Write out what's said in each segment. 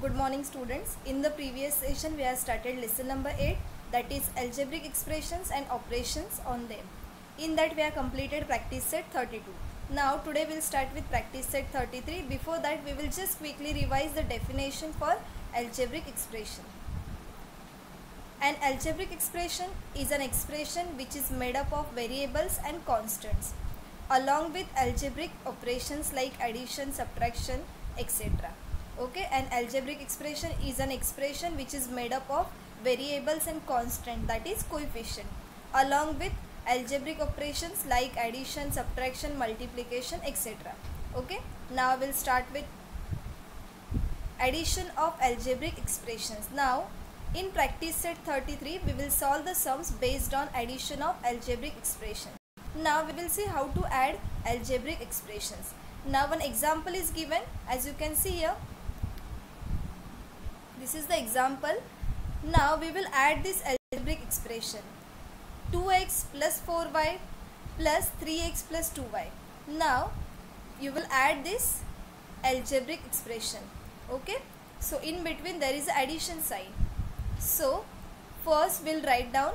Good morning students. In the previous session we have started lesson number 8, that is algebraic expressions and operations on them. In that we have completed practice set 32. Now today we will start with practice set 33. Before that we will just quickly revise the definition for algebraic expression. An algebraic expression is an expression which is made up of variables and constants along with algebraic operations like addition, subtraction, etc. Okay, an algebraic expression is an expression which is made up of variables and constant, that is coefficient, along with algebraic operations like addition, subtraction, multiplication, etc. Okay, now we'll start with addition of algebraic expressions. Now in practice set 33 we will solve the sums based on addition of algebraic expressions. Now we will see how to add algebraic expressions. Now one example is given, as you can see here. This is the example. Now we will add this algebraic expression, 2x plus 4y plus 3x plus 2y. Now you will add this algebraic expression. Okay, so in between there is addition sign. So first we'll write down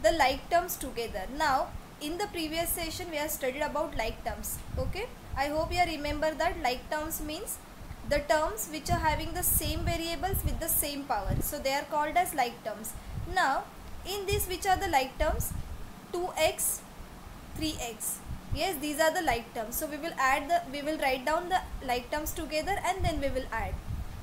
the like terms together. Now in the previous session we have studied about like terms. Okay, I hope you remember that like terms means the terms which are having the same variables with the same power, so they are called as like terms. Now in this, which are the like terms? 2x, 3x. Yes, these are the like terms. So we will write down the like terms together and then we will add.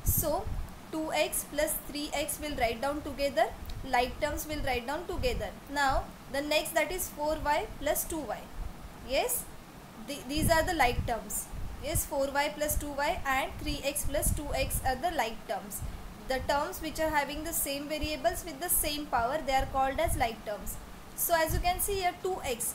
So 2x plus 3x will write down together, like terms will write down together. Now the next, that is 4y plus 2y. Yes, these are the like terms. Yes, 4y plus 2y and 3x plus 2x are the like terms. The terms which are having the same variables with the same power, they are called as like terms. So as you can see here, 2x,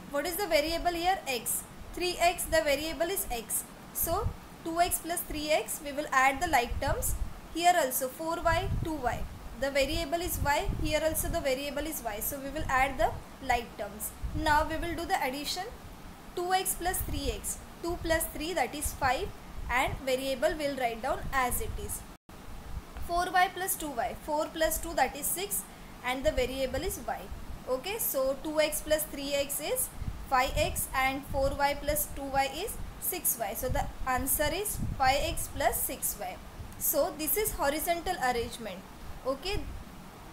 what is the variable here? X. 3x, the variable is x. So 2x plus 3x, we will add the like terms. Here also 4y, 2y, the variable is y. Here also the variable is y. So we will add the like terms. Now we will do the addition. 2x plus 3x, 2 plus 3, that is 5, and variable will write down as it is. 4y plus 2y, 4 plus 2, that is 6, and the variable is y. Okay, so 2x plus 3x is 5x and 4y plus 2y is 6y. So the answer is 5x plus 6y. So this is horizontal arrangement. Okay,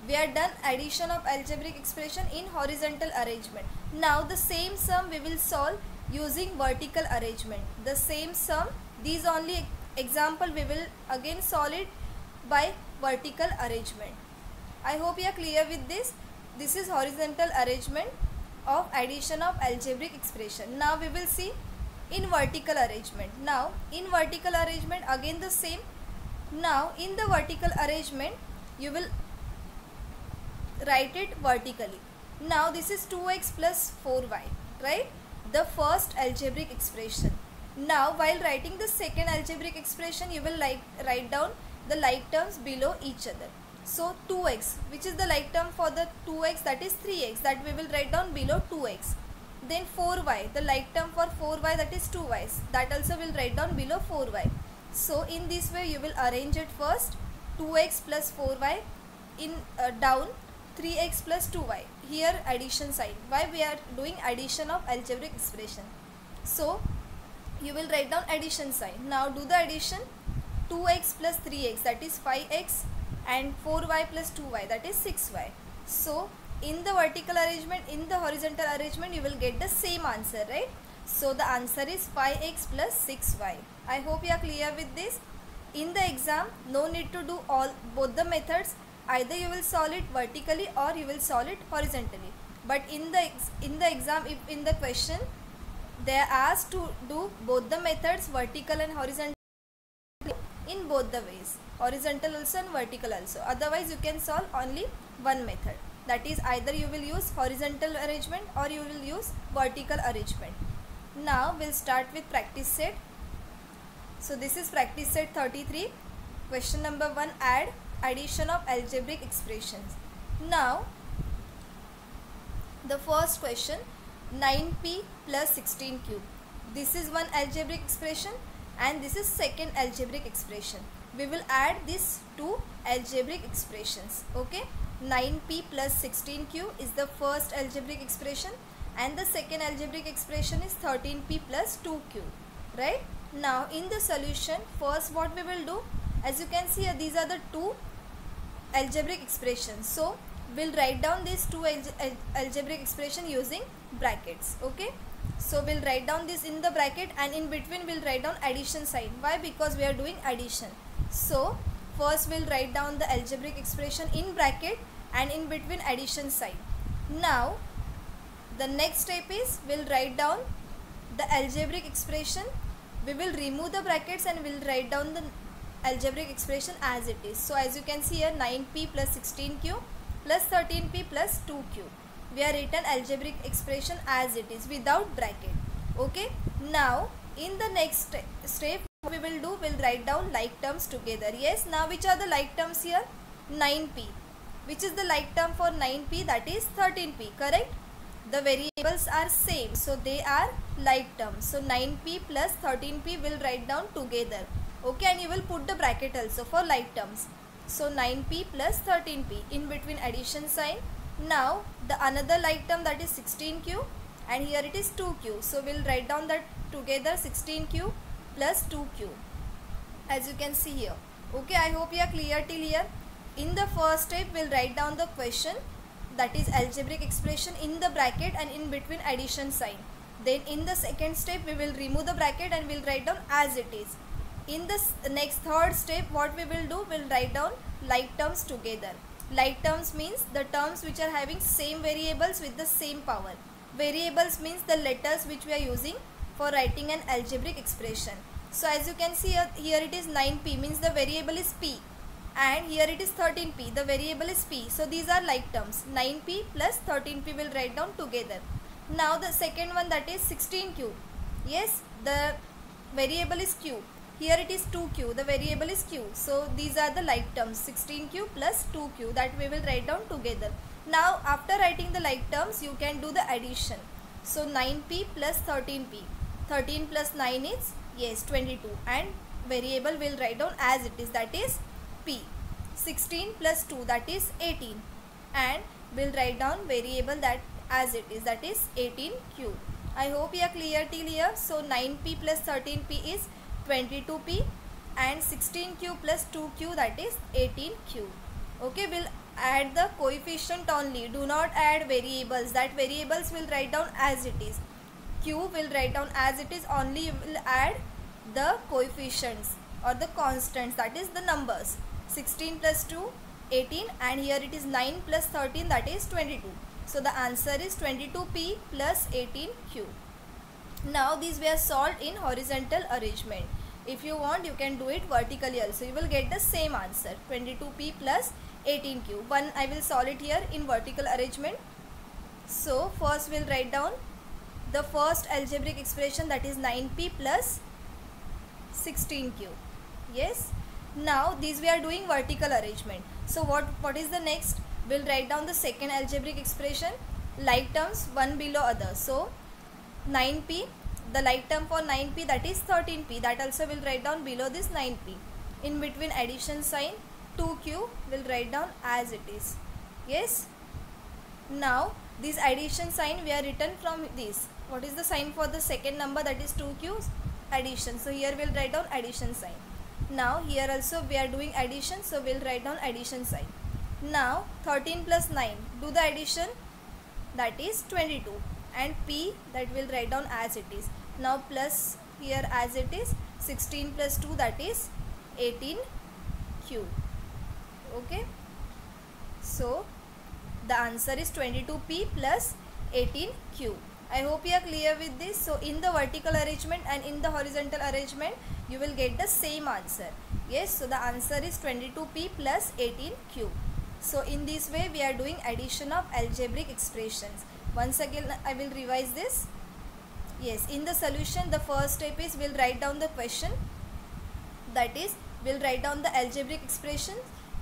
we are done addition of algebraic expression in horizontal arrangement. Now the same sum we will solve using vertical arrangement. The same sum, these only example we will again solve it by vertical arrangement. I hope you are clear with this. This is horizontal arrangement of addition of algebraic expression. Now we will see in vertical arrangement. Now in vertical arrangement again the same. Now in the vertical arrangement you will write it vertically. Now this is 2x plus 4y, right? The first algebraic expression. Now while writing the second algebraic expression, you will write down the like terms below each other. So 2x, which is the like term for the 2x, that is 3x, that we will write down below 2x. Then 4y, the like term for 4y, that is 2y, that also will write down below 4y. So in this way you will arrange it first, 2x plus 4y in down, 3x plus 2y. Here addition sign. Why we are doing addition of algebraic expression? So you will write down addition sign. Now do the addition. 2x plus 3x, that is 5x, and 4y plus 2y, that is 6y. So in the vertical arrangement, in the horizontal arrangement, you will get the same answer, right? So the answer is 5x plus 6y. I hope you are clear with this. In the exam, no need to do both the methods. Either you will solve it vertically or you will solve it horizontally. But in the exam, if in the question they are asked to do both the methods, vertical and horizontal, in both the ways, horizontal also and vertical also. Otherwise you can solve only one method, that is either you will use horizontal arrangement or you will use vertical arrangement. Now we'll start with practice set. So this is practice set 33. Question number 1, add addition of algebraic expressions. Now the first question, 9p plus 16 cube. This is one algebraic expression. and this is second algebraic expression. We will add these two algebraic expressions. Okay, 9p plus 16q is the first algebraic expression, and the second algebraic expression is 13p plus 2q. Right? Now in the solution, first what we will do, as you can see here, these are the two algebraic expressions. So we'll write down these two algebraic expression using brackets. Okay, so we'll write down this in the bracket, and in between we'll write down addition sign. Why? Because we are doing addition. So first we'll write down the algebraic expression in bracket and in between addition sign. Now the next step is we'll write down the algebraic expression. We will remove the brackets and we'll write down the algebraic expression as it is. So as you can see here, 9p plus 16q plus 13p plus 2q. We are written algebraic expression as it is without bracket. Okay. Now in the next step what we will do, we'll write down like terms together. Yes. Now which are the like terms here? 9p. Which is the like term for 9p? That is 13p. Correct? The variables are same, so they are like terms. So 9p plus 13p will write down together. Okay, and you will put the bracket also for like terms. So 9p plus 13p, in between addition sign. Now the another like term, that is 16q, and here it is 2q. So we'll write down that together, 16q plus 2q, as you can see here. Okay, I hope you are clear till here. In the first step we'll write down the question, that is algebraic expression, in the bracket and in between addition sign. Then in the second step we will remove the bracket and we'll write down as it is. In this next third step, what we will do, we'll write down like terms together. Like terms means the terms which are having same variables with the same power. Variables means the letters which we are using for writing an algebraic expression. So as you can see here it is 9p, means the variable is p, and here it is 13p, the variable is p. So these are like terms. 9p plus 13p will write down together. Now the second one, that is 16q. Yes, the variable is q. Here it is 2q, the variable is q. So these are the like terms, 16q plus 2q, that we will write down together. Now after writing the like terms, you can do the addition. So 9p plus 13p, 13 plus 9 is, yes, 22, and variable will write down as it is, that is p. 16 plus 2, that is 18, and we'll write down variable that as it is, that is 18q. I hope you are clear till here. So 9p plus 13p is 22p, and 16q plus 2q, that is 18q. Okay, we'll add the coefficient only. Do not add variables. That variables will write down as it is. Q will write down as it is. Only you will add the coefficients or the constants, that is the numbers. 16 plus 2, 18, and here it is 9 plus 13, that is 22. So the answer is 22p plus 18q. Now these were solved in horizontal arrangement. If you want, you can do it vertically also. You will get the same answer, 22p plus 18q. One, I will solve it here in vertical arrangement. So first we'll write down the first algebraic expression, that is 9p plus 16q. Yes. Now these we are doing vertical arrangement. So what is the next? We'll write down the second algebraic expression, like terms one below other. So 9p, the like term for 9p, that is 13p, that also will write down below this 9p. In between addition sign, 2q will write down as it is. Yes. Now this addition sign we are written from this. What is the sign for the second number, that is 2q? Addition. So here we'll write down addition sign. Now here also we are doing addition, so we'll write down addition sign. Now 13 plus 9, do the addition, that is 22, and p, that will write down as it is. Now plus here as it is, 16 plus 2, that is 18q. Okay, so the answer is 22p plus 18q. I hope you are clear with this. So in the vertical arrangement and in the horizontal arrangement, you will get the same answer. Yes, so the answer is 22p plus 18q. So in this way we are doing addition of algebraic expressions. Once again I will revise this. Yes, in the solution the first step is we'll write down the question, that is we'll write down the algebraic expression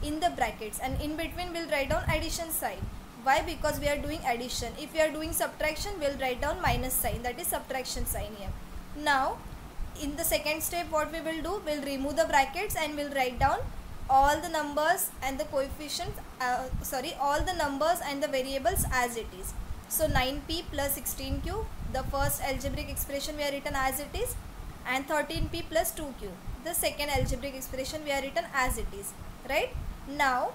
in the brackets, and in between we'll write down addition sign. Why? Because we are doing addition. If we are doing subtraction, we'll write down minus sign, that is subtraction sign here. Now in the second step what we will do, we'll remove the brackets and we'll write down all the numbers and the coefficients, all the numbers and the variables as it is. So 9p plus 16q, the first algebraic expression we are written as it is, and 13p plus 2q, the second algebraic expression we are written as it is, right? Now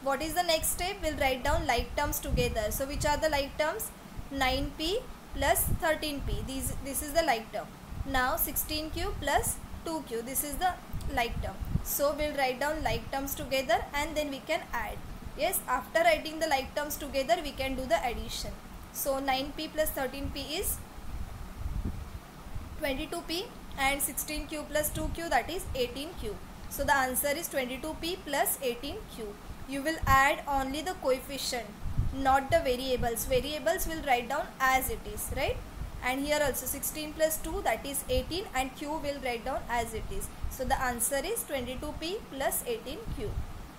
what is the next step? We'll write down like terms together. So which are the like terms? 9p plus 13p, this is the like term. Now 16q plus 2q, this is the like term. So we'll write down like terms together and then we can add. Yes, after writing the like terms together we can do the addition. So 9p plus 13p is 22p and 16q plus 2q, that is 18q. So the answer is 22p plus 18q. You will add only the coefficient, not the variables. Variables will write down as it is, right? And here also 16 plus 2, that is 18, and q will write down as it is. So the answer is 22p plus 18q.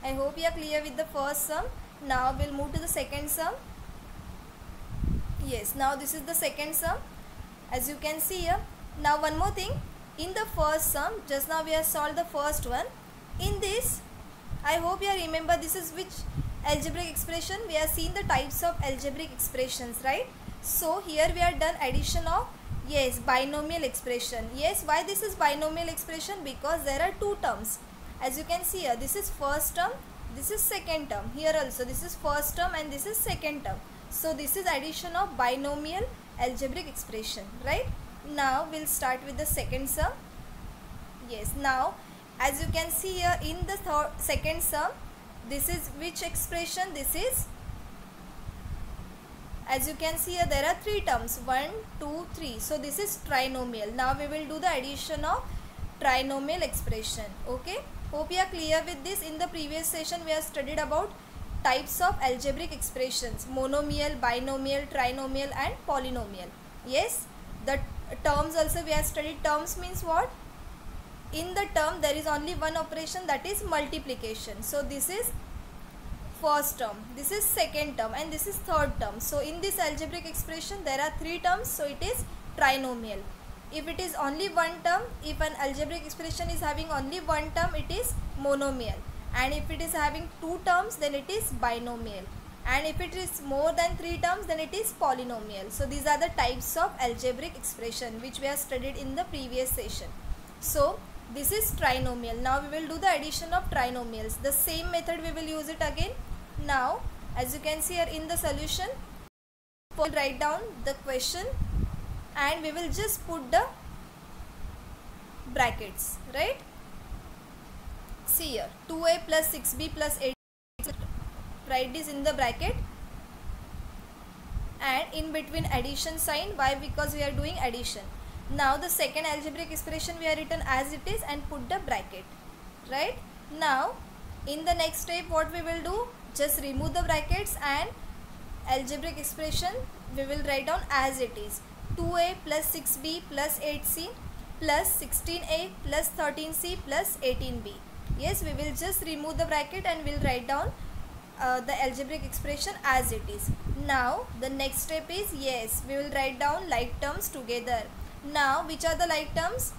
I hope you are clear with the first sum. Now we'll move to the second sum. Yes, now this is the second sum, as you can see here. Now one more thing, in the first sum, just now we have solved the first one. In this, I hope you remember this is which algebraic expression. We have seen the types of algebraic expressions, right? So here we have done addition of, yes, binomial expression. Yes, why this is binomial expression? Because there are two terms. As you can see here, this is first term, this is second term. Here also this is first term and this is second term. So this is addition of binomial algebraic expression, right? Now we'll start with the second sum. Yes, now as you can see here in the second sum, this is which expression? This is, as you can see here, there are three terms, 1, 2, 3. So this is trinomial. Now we will do the addition of trinomial expression. Okay, hope you are clear with this. In the previous session we have studied about types of algebraic expressions: monomial, binomial, trinomial and polynomial. Yes, the terms also we have studied. Terms means what? In the term there is only one operation, that is multiplication. So this is first term, this is second term and this is third term. So in this algebraic expression there are three terms, so it is trinomial. If it is only one term, if an algebraic expression is having only one term, it is monomial, and if it is having two terms, then it is binomial, and if it is more than three terms, then it is polynomial. So these are the types of algebraic expression which we have studied in the previous session. So this is trinomial. Now we will do the addition of trinomials. The same method we will use it again. Now as you can see here in the solution, we'll write down the question and we will just put the brackets, right? See here, 2a plus 6b plus 8, write this in the bracket, and in between addition sign. Why? Because we are doing addition. Now the second algebraic expression we are written as it is and put the bracket, right? Now in the next step what we will do, just remove the brackets and algebraic expression we will write down as it is. 2a plus 6b plus 8c plus 16a plus 13c plus 18b. Yes, we will just remove the bracket and we'll write down the algebraic expression as it is. Now the next step is, yes, we will write down like terms together. Now which are the like terms?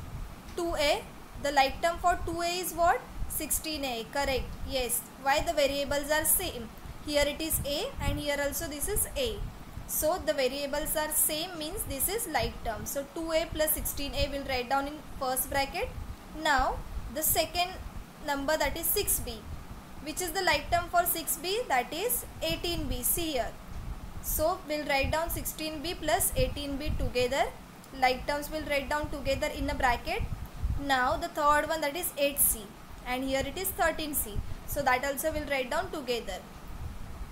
2a, the like term for 2a is what? 16a, correct. Yes, why? The variables are same. Here it is a and here also this is a. So the variables are same, means this is like term. So 2a plus 16a will write down in first bracket. Now the second number, that is 6b. Which is the like term for 6b? That is 18b. See here. So we'll write down 16b plus 18b together. Like terms will write down together in a bracket. Now the third one, that is 8c, and here it is 13c. So that also will write down together,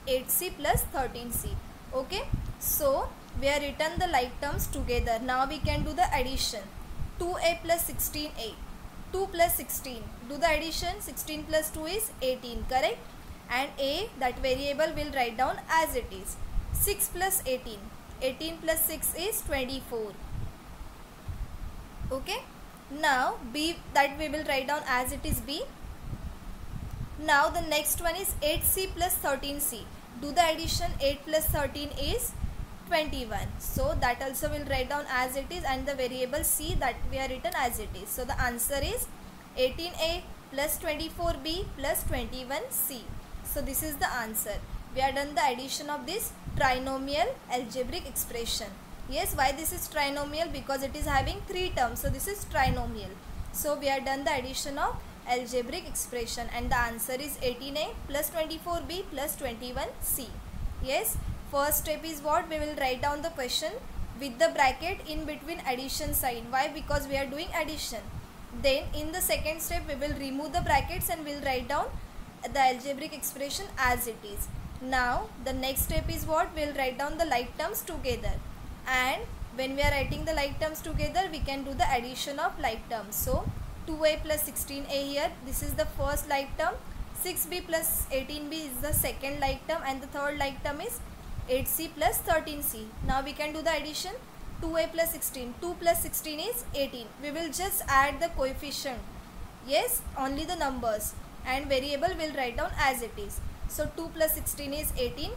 8c plus 13c. Okay, so we have written the like terms together. Now we can do the addition. 2a plus 16a, 2 plus 16, do the addition. 16 plus 2 is 18, correct? And a, that variable, will write down as it is. 6 plus 18, 18 plus 6 is 24. Okay, now b, that we will write down as it is b. Now the next one is 8c plus 13c. Do the addition. 8 plus 13 is 21. So that also will write down as it is, and the variable c that we are written as it is. So the answer is 18a plus 24b plus 21c. So this is the answer. We have done the addition of this trinomial algebraic expression. Yes, why this is trinomial? Because it is having 3 terms. So this is trinomial. So we have done the addition of algebraic expression, and the answer is 18a plus 24b plus 21c. Yes, first step is what? We will write down the question with the bracket in between addition sign. Why? Because we are doing addition. Then in the second step we will remove the brackets and we will write down the algebraic expression as it is. Now the next step is what? We will write down the like terms together, and when we are writing the like terms together we can do the addition of like terms. So 2a plus 16a here, this is the first like term. 6b plus 18b is the second like term, and the third like term is 8c plus 13c. Now we can do the addition. 2a plus 16, 2 plus 16 is 18. We will just add the coefficient, yes, only the numbers, and variable will write down as it is. So 2 plus 16 is 18,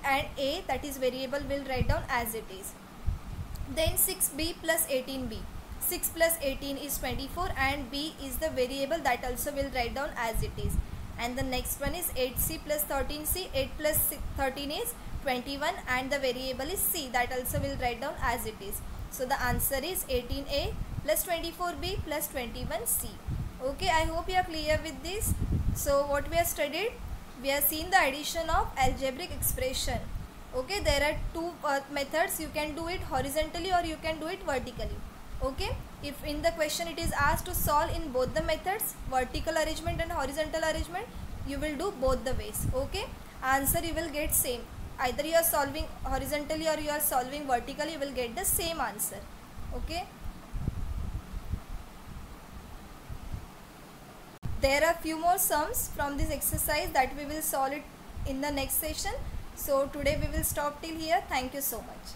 and a, that is variable, will write down as it is. Then 6b plus 18b, 6 plus 18 is 24, and b is the variable, that also will write down as it is. And the next one is 8c plus 13c, 8 plus 13 is 21, and the variable is c, that also will write down as it is. So the answer is 18a plus 24b plus 21c. Okay, I hope you are clear with this. So what we have studied? We have seen the addition of algebraic expression. Okay, there are two methods. You can do it horizontally or you can do it vertically. Okay, if in the question it is asked to solve in both the methods, vertical arrangement and horizontal arrangement, you will do both the ways. Okay, answer you will get same. Either you are solving horizontally or you are solving vertically, you will get the same answer. Okay, there are few more sums from this exercise that we will solve it in the next session. So today we will stop till here. Thank you so much.